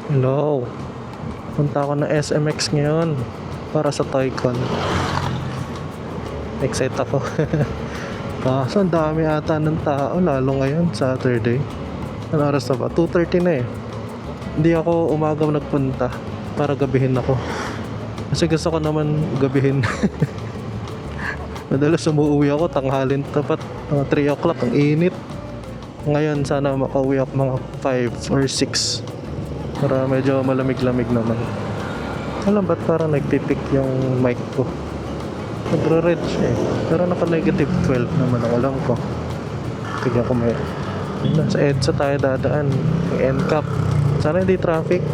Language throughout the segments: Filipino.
Hello. Punta ako ng SMX ngayon para sa Toycon. Excited ako. Kaso ang dami ata ng tao lalo ngayon Saturday. Ano oras na ba? 2:30 na eh. Hindi ako umaga nagpunta para gabihin ako. Kasi gusto ko naman gabihin. Madalas umuwi ako tanghalin tapat mga 3 o'clock ang init. Ngayon sana makauwi ako mga 5 or 6 para medyo malamig-lamig naman. Alam ba't parang nagpipik yung mic ko? Nagre-red siya eh. Pero naka-negative 12 naman ang alam ko. Tignan ko may... Sa EDSA tayo dadaan. Yung NCAP. Sana hindi traffic.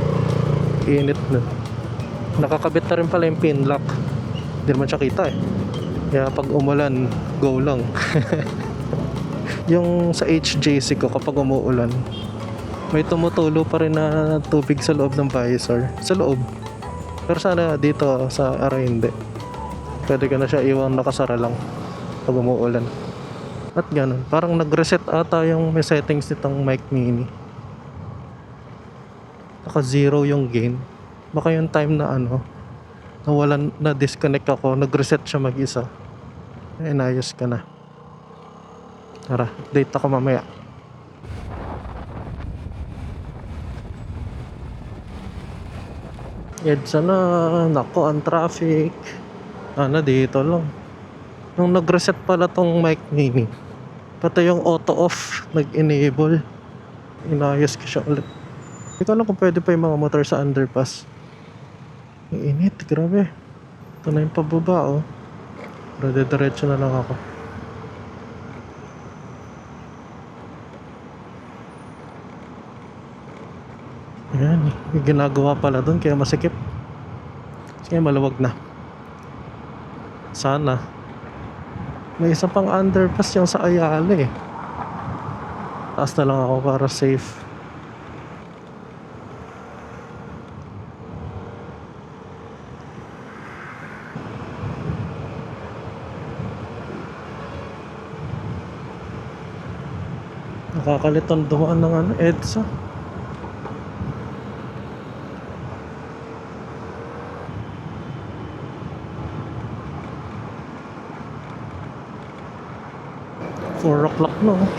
Init na. Nakakabit na rin pala yung pin lock. Hindi naman siya kita eh. Kaya pag umulan, go lang. Yung sa HJC ko kapag umuulan, may tumutulo pa rin na tubig sa loob ng visor. Sa loob. Pero sana dito sa area hindi. Pwede ka na siya iwang nakasara lang pag umuulan. At ganun. Parang nag-reset ata yung may settings nitong mic mini. Naka-0 yung gain. Baka yung time na nawalan na disconnect ako, nag-reset siya mag-isa. Inayos ka na. Tara, update ako mamaya. EDSA na, nako ang traffic. Dito lang. Nung nag-reset pala tong mic mini, pati yung auto off nag-enable. Inayos ko siya ulit. Hindi ko alam kung pwede pa yung mga motor sa underpass. Ang init, grabe. Ito na yung pababa oh. Pero diretso na lang ako. Ayan, may ginagawa pala doon kaya masikip. Sige, maluwag na. Sana. May isa pang underpass yung sa Ayala eh. Taas na lang ako para safe. Nakakalitang dumaan ng EDSA. Four o'clock na oh.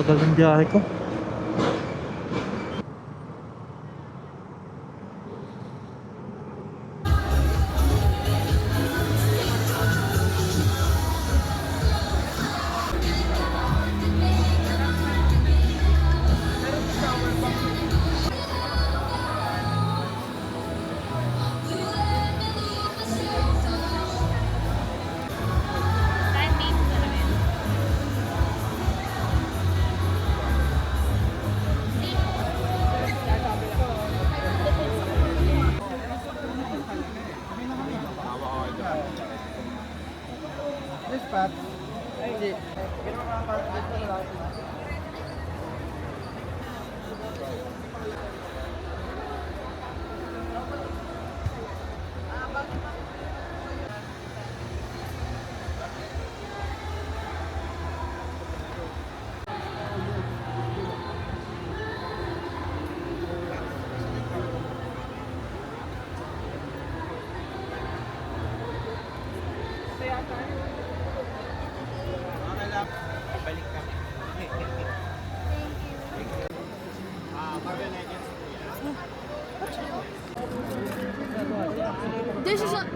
Tagal ng biyahe ko.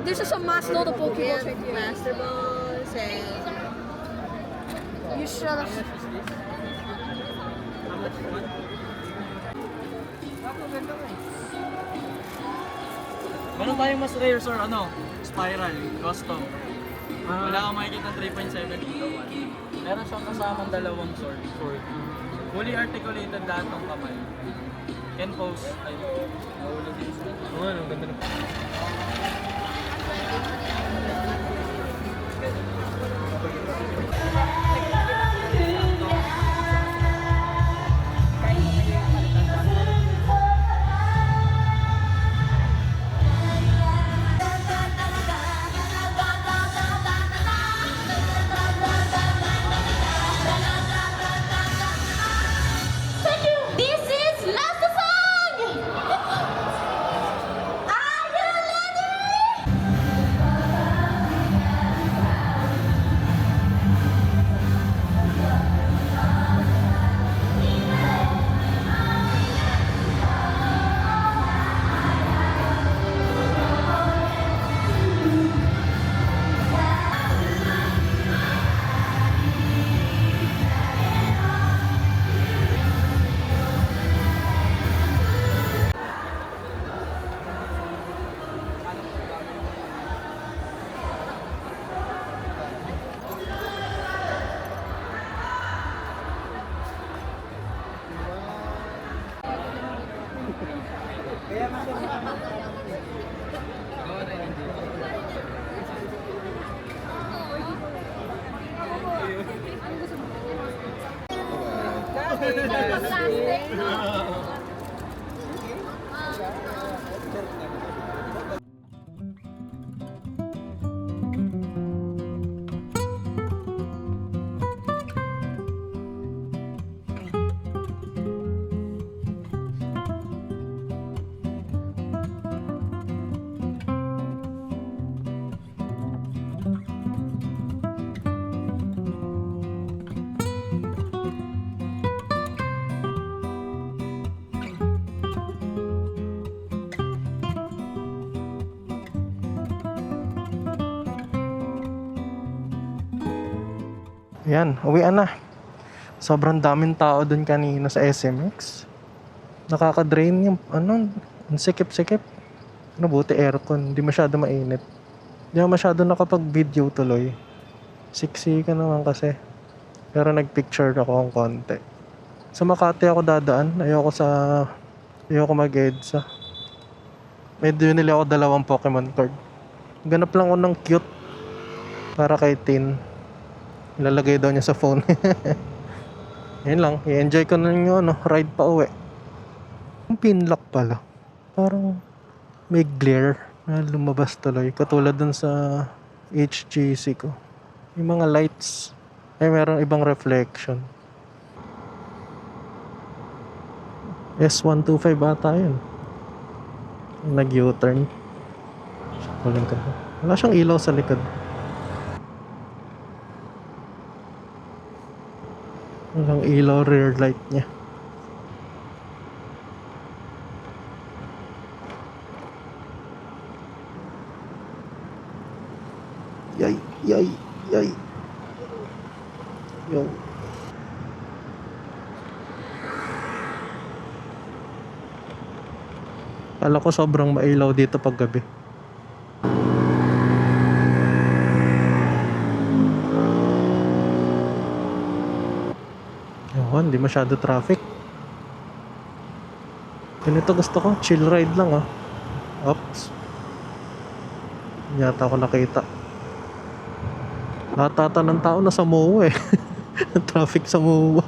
This is a must know the Pokemon Master Balls and you should have. Meron tayong mas rare sir, spiral, custom. Wala kang makikita ng 3.7 dito. Meron siyang kasamang dalawang sword. Fully articulated lahat ng kamay. Can pose. Ay, nahulog din siya. Ang ganda na. This is last song. Ayan, uwian na. Sobrang daming tao dun kanina sa SMX. Nakaka-drain yung ang sikip-sikip. Buti aircon, hindi masyado mainit. Hindi ako masyado nakapag-video tuloy. Siksi ka naman kasi. Pero nag-picture ako ng konti. Sa Makati ako dadaan. Ayoko mag-EDSA. Medyo nila ako 2 Pokemon card. Ganap lang ako ng cute. Para kay Tin. Ilalagay daw niya sa phone. Yan lang. I-enjoy ko na yung ride pa uwi. Yung pinlock pala. Parang may glare na lumabas tuloy. Katulad dun sa HGC ko. Yung mga lights ay meron ibang reflection. S125 ata yun. Nag-U-turn. Wala siyang ilaw sa likod. Walang ilaw rear light niya. Yay, yay, yay. Yo. Kala ko sobrang mailaw dito pag gabi. Hindi masyado traffic. Ganito gusto ko, chill ride lang Oops. Yata ako nakita. Lahat ng tao na sa MOA traffic sa MOA.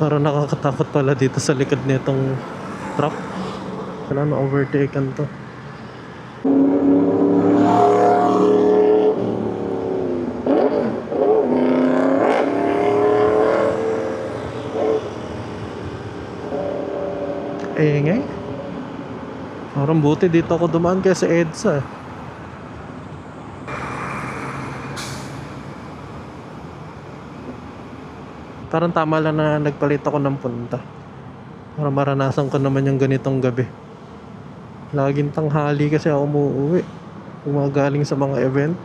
Parang nakakatakot pala dito sa likod nitong truck. Kailangan na-overtaken to. Ngay. Parang buti dito ako dumaan kaya sa EDSA. Parang tama lang na nagpalit ako ng punta. Para maranasan ko naman yung ganitong gabi. Laging tanghali kasi ako umuwi. Gumagaling sa mga event.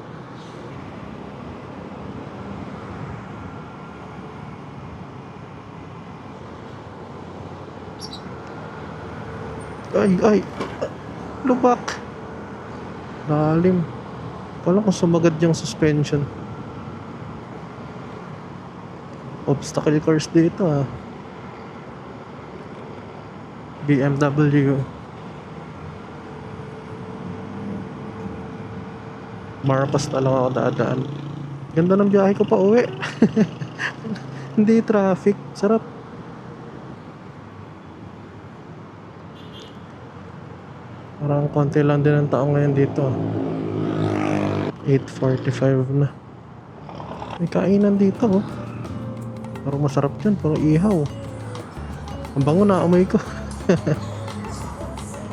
Ay, lubak. Lalim. Wala kung sumagad yung suspension. Obstacle course dito BMW. Marpas talaga ako dadaan. Ganda ng biyahe ko pa uwi. Hindi traffic. Sarap. Parang konti lang din ang tao ngayon dito 8:45 na. May kainan dito Parang masarap dyan. Parang ihaw. Ang bango na amoy ko.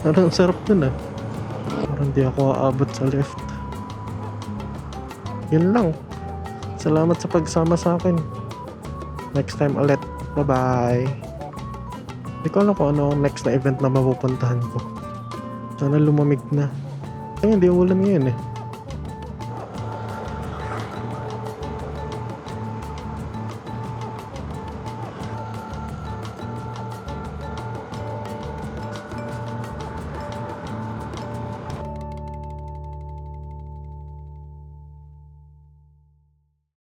Parang sarap dun Parang di ako aabot sa left. Yun lang. Salamat sa pagsama sa akin. Next time ulit. Bye bye. Hindi ko alam kung ano ang next na event na mapupuntahan ko. Sana lumamig na. Ay, hindi ulan ngayon